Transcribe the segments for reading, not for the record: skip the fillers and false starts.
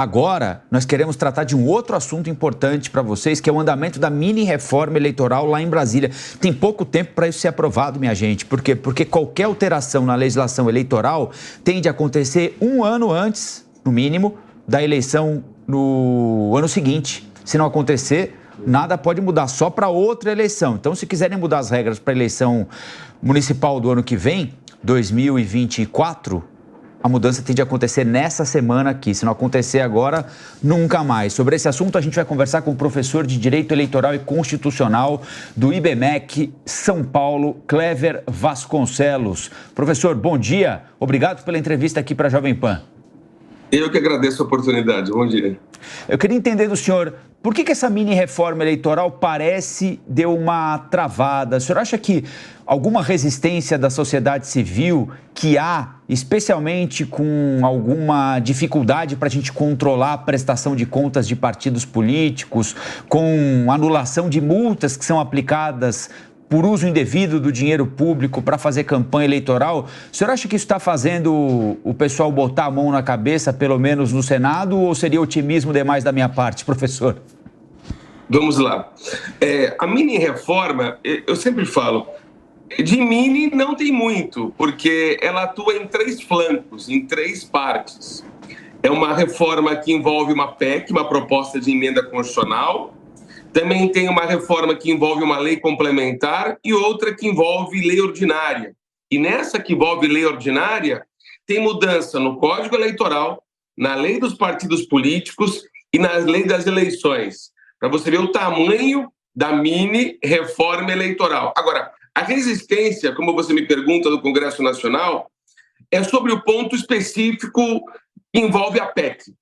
Agora, nós queremos tratar de um outro assunto importante para vocês, que é o andamento da mini-reforma eleitoral lá em Brasília. Tem pouco tempo para isso ser aprovado, minha gente. Por quê? Porque qualquer alteração na legislação eleitoral tende a acontecer um ano antes, no mínimo, da eleição no ano seguinte. Se não acontecer, nada pode mudar, só para outra eleição. Então, se quiserem mudar as regras para a eleição municipal do ano que vem, 2024... a mudança tem de acontecer nessa semana aqui. Se não acontecer agora, nunca mais. Sobre esse assunto, a gente vai conversar com o professor de Direito Eleitoral e Constitucional do IBMEC São Paulo, Clever Vasconcelos. Professor, bom dia. Obrigado pela entrevista aqui para a Jovem Pan. Eu que agradeço a oportunidade. Bom dia. Eu queria entender do senhor, por que essa mini-reforma eleitoral parece deu uma travada? O senhor acha que alguma resistência da sociedade civil que há, especialmente com alguma dificuldade para a gente controlar a prestação de contas de partidos políticos, com anulação de multas que são aplicadas por uso indevido do dinheiro público para fazer campanha eleitoral, o senhor acha que isso está fazendo o pessoal botar a mão na cabeça, pelo menos no Senado, ou seria otimismo demais da minha parte, professor? Vamos lá. A mini-reforma, eu sempre falo, de mini não tem muito, porque ela atua em 3 flancos, em 3 partes. É uma reforma que envolve uma PEC, uma proposta de emenda constitucional. Também tem uma reforma que envolve uma lei complementar e outra que envolve lei ordinária. E nessa que envolve lei ordinária, tem mudança no Código Eleitoral, na lei dos partidos políticos e na lei das eleições, para você ver o tamanho da mini-reforma eleitoral. Agora, a resistência, como você me pergunta, do Congresso Nacional, é sobre o ponto específico que envolve a PEC,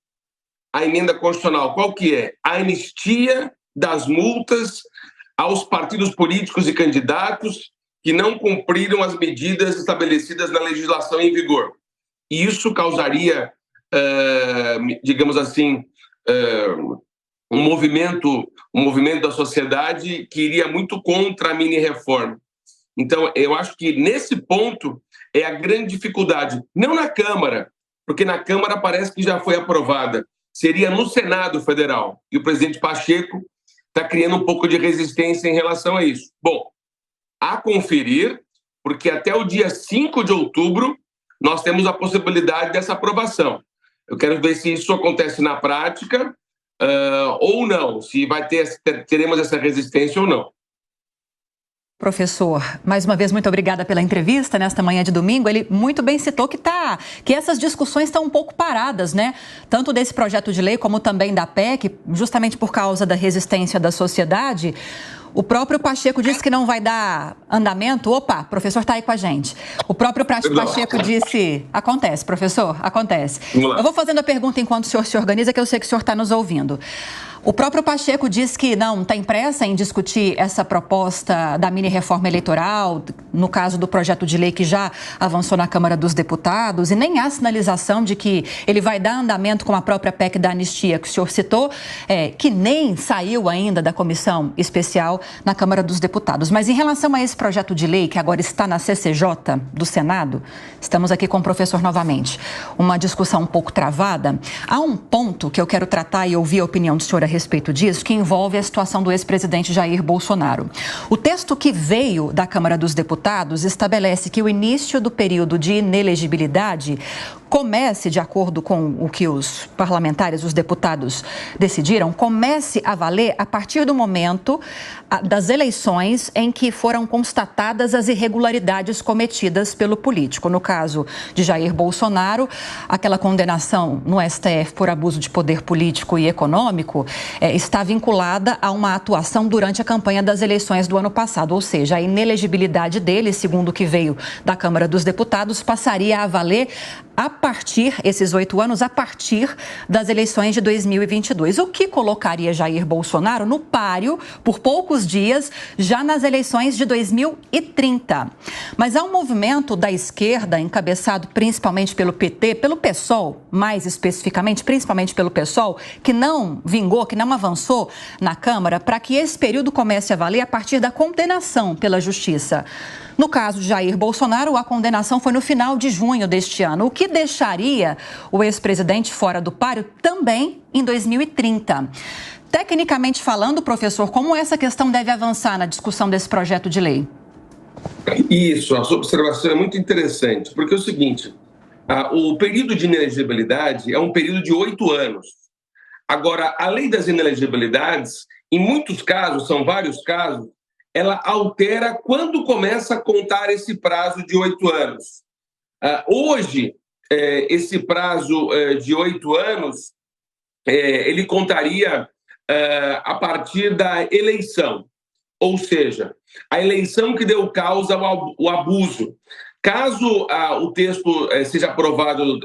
a emenda constitucional. Qual que é? A anistia das multas aos partidos políticos e candidatos que não cumpriram as medidas estabelecidas na legislação em vigor. E isso causaria, digamos assim, um movimento da sociedade que iria muito contra a mini-reforma. Então, eu acho que nesse ponto é a grande dificuldade. Não na Câmara, porque na Câmara parece que já foi aprovada. Seria no Senado Federal. E o presidente Pacheco está criando um pouco de resistência em relação a isso. Bom, a conferir, porque até o dia 5 de outubro nós temos a possibilidade dessa aprovação. Eu quero ver se isso acontece na prática ou não, se teremos essa resistência ou não. Professor, mais uma vez, muito obrigada pela entrevista nesta manhã de domingo. Ele muito bem citou que essas discussões estão um pouco paradas, né? Tanto desse projeto de lei como também da PEC, justamente por causa da resistência da sociedade. O próprio Pacheco disse que não vai dar andamento. Opa, o professor está aí com a gente. O próprio Pacheco disse... Acontece, professor, acontece. Eu vou fazendo a pergunta enquanto o senhor se organiza, que eu sei que o senhor está nos ouvindo. O próprio Pacheco disse que não tem pressa em discutir essa proposta da mini-reforma eleitoral, no caso do projeto de lei que já avançou na Câmara dos Deputados, e nem há sinalização de que ele vai dar andamento com a própria PEC da anistia que o senhor citou, que nem saiu ainda da comissão especial na Câmara dos Deputados. Mas em relação a esse projeto de lei que agora está na CCJ do Senado, estamos aqui com o professor novamente, uma discussão um pouco travada. Há um ponto que eu quero tratar e ouvir a opinião do senhor a respeito disso, que envolve a situação do ex-presidente Jair Bolsonaro. O texto que veio da Câmara dos Deputados estabelece que o início do período de inelegibilidade comece, de acordo com o que os parlamentares, os deputados decidiram, comece a valer a partir do momento das eleições em que foram constatadas as irregularidades cometidas pelo político. No caso de Jair Bolsonaro, aquela condenação no STF por abuso de poder político e econômico está vinculada a uma atuação durante a campanha das eleições do ano passado, ou seja, a inelegibilidade dele, segundo o que veio da Câmara dos Deputados, passaria a valer a partir, esses 8 anos, a partir das eleições de 2022, o que colocaria Jair Bolsonaro no páreo, por poucos dias, já nas eleições de 2030. Mas há um movimento da esquerda, encabeçado principalmente pelo PT, pelo PSOL, mais especificamente, principalmente pelo PSOL, que não vingou, que não avançou na Câmara, para que esse período comece a valer a partir da condenação pela Justiça. No caso de Jair Bolsonaro, a condenação foi no final de junho deste ano, o que deixaria o ex-presidente fora do páreo também em 2030. Tecnicamente falando, professor, como essa questão deve avançar na discussão desse projeto de lei? Isso, a sua observação é muito interessante, porque é o seguinte, o período de inelegibilidade é um período de 8 anos. Agora, a lei das inelegibilidades, em muitos casos, são vários casos, ela altera quando começa a contar esse prazo de 8 anos. Hoje, esse prazo de 8 anos, ele contaria a partir da eleição, ou seja, a eleição que deu causa ao abuso. Caso o texto seja aprovado,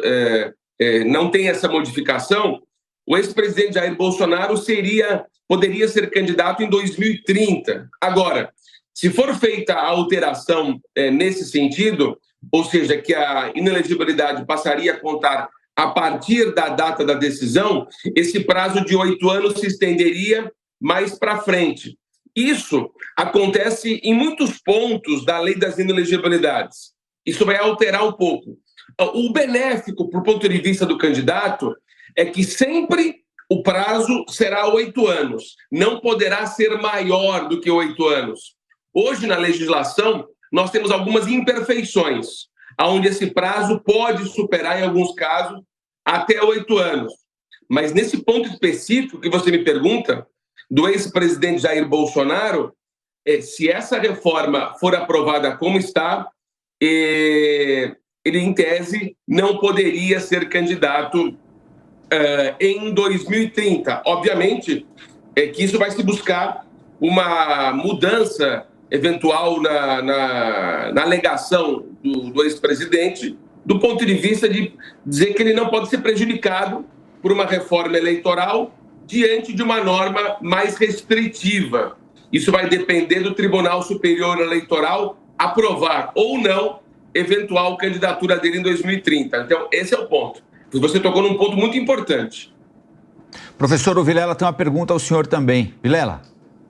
não tenha essa modificação, o ex-presidente Jair Bolsonaro poderia ser candidato em 2030. Agora, se for feita a alteração nesse sentido, ou seja, que a inelegibilidade passaria a contar a partir da data da decisão, esse prazo de 8 anos se estenderia mais para frente. Isso acontece em muitos pontos da lei das inelegibilidades. Isso vai alterar um pouco. O benéfico, por ponto de vista do candidato, é que sempre o prazo será 8 anos. Não poderá ser maior do que 8 anos. Hoje, na legislação, nós temos algumas imperfeições, onde esse prazo pode superar, em alguns casos, até 8 anos. Mas nesse ponto específico que você me pergunta, do ex-presidente Jair Bolsonaro, se essa reforma for aprovada como está, ele, em tese, não poderia ser candidato em 2030. Obviamente, que isso vai se buscar uma mudança eventual na alegação do ex-presidente, do ponto de vista de dizer que ele não pode ser prejudicado por uma reforma eleitoral diante de uma norma mais restritiva. Isso vai depender do Tribunal Superior Eleitoral aprovar ou não eventual candidatura dele em 2030. Então, esse é o ponto. Você tocou num ponto muito importante. Professor, o Vilela tem uma pergunta ao senhor também. Vilela.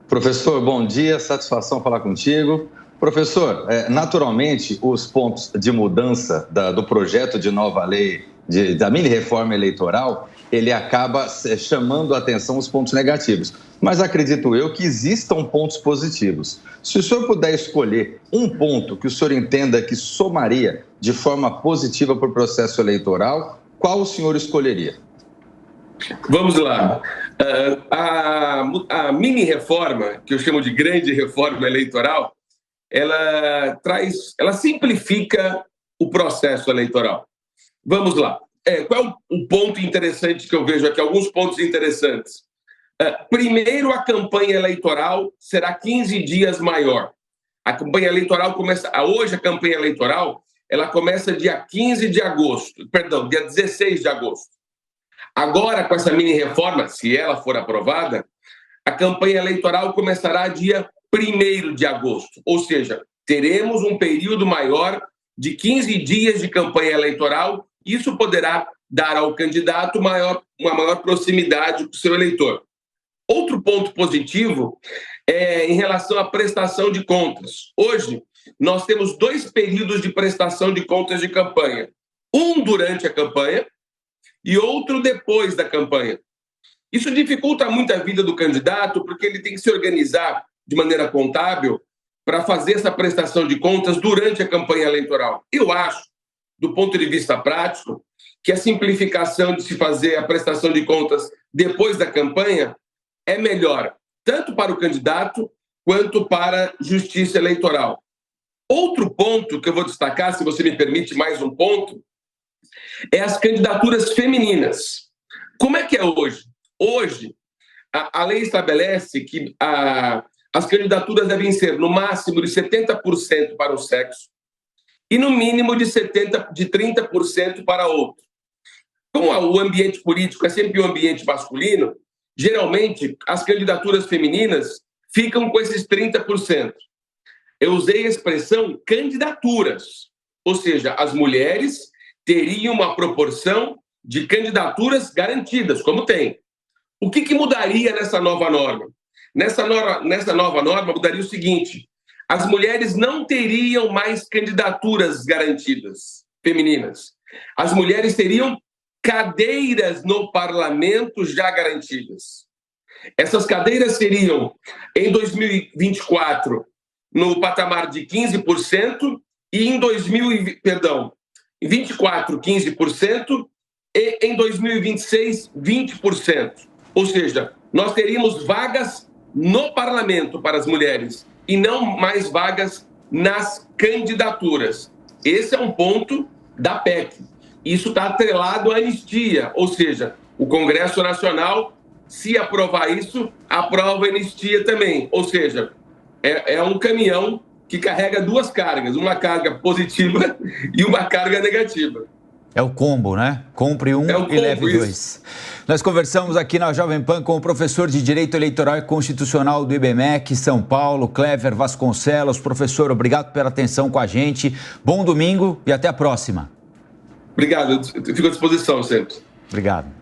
Professor, bom dia, satisfação falar contigo. Professor, naturalmente, os pontos de mudança do projeto de nova lei, da mini-reforma eleitoral, ele acaba chamando a atenção os pontos negativos. Mas acredito eu que existam pontos positivos. Se o senhor puder escolher um ponto que o senhor entenda que somaria de forma positiva para o processo eleitoral, qual o senhor escolheria? Vamos lá. A mini-reforma, que eu chamo de grande reforma eleitoral, ela simplifica o processo eleitoral. Vamos lá. Qual é o ponto interessante que eu vejo aqui? Alguns pontos interessantes. Primeiro, a campanha eleitoral será 15 dias maior. A campanha eleitoral começa... Hoje, a campanha eleitoral ela começa dia 15 de agosto. Perdão, dia 16 de agosto. Agora, com essa mini-reforma, se ela for aprovada, a campanha eleitoral começará dia 1º de agosto. Ou seja, teremos um período maior de 15 dias de campanha eleitoral. Isso poderá dar ao candidato uma maior proximidade com o seu eleitor. Outro ponto positivo é em relação à prestação de contas. Hoje, nós temos 2 períodos de prestação de contas de campanha. Um durante a campanha e outro depois da campanha. Isso dificulta muito a vida do candidato, porque ele tem que se organizar de maneira contábil para fazer essa prestação de contas durante a campanha eleitoral. Eu acho, do ponto de vista prático, que a simplificação de se fazer a prestação de contas depois da campanha é melhor, tanto para o candidato quanto para a justiça eleitoral. Outro ponto que eu vou destacar, se você me permite mais um ponto, é as candidaturas femininas. Como é que é hoje? Hoje, a lei estabelece que as candidaturas devem ser no máximo de 70% para um sexo e no mínimo de 30% para outro. Como o ambiente político é sempre um ambiente masculino, geralmente as candidaturas femininas ficam com esses 30%. Eu usei a expressão candidaturas, ou seja, as mulheres teriam uma proporção de candidaturas garantidas, como tem. O que mudaria nessa nova norma? Nessa nova norma mudaria o seguinte: as mulheres não teriam mais candidaturas garantidas femininas. as mulheres teriam cadeiras no parlamento já garantidas. Essas cadeiras seriam, em 2024, no patamar de 15%, e em 2024, 15%, e em 2026, 20%. Ou seja, nós teríamos vagas no parlamento para as mulheres e não mais vagas nas candidaturas. Esse é um ponto da PEC. Isso está atrelado à anistia, ou seja, o Congresso Nacional, se aprovar isso, aprova a anistia também. Ou seja, é um caminhão que carrega duas cargas, uma carga positiva e uma carga negativa. É o combo, né? Compre um e leve dois. Nós conversamos aqui na Jovem Pan com o professor de Direito Eleitoral e Constitucional do IBMEC, São Paulo, Clever Vasconcelos. Professor, obrigado pela atenção com a gente. Bom domingo e até a próxima. Obrigado, eu fico à disposição sempre. Obrigado.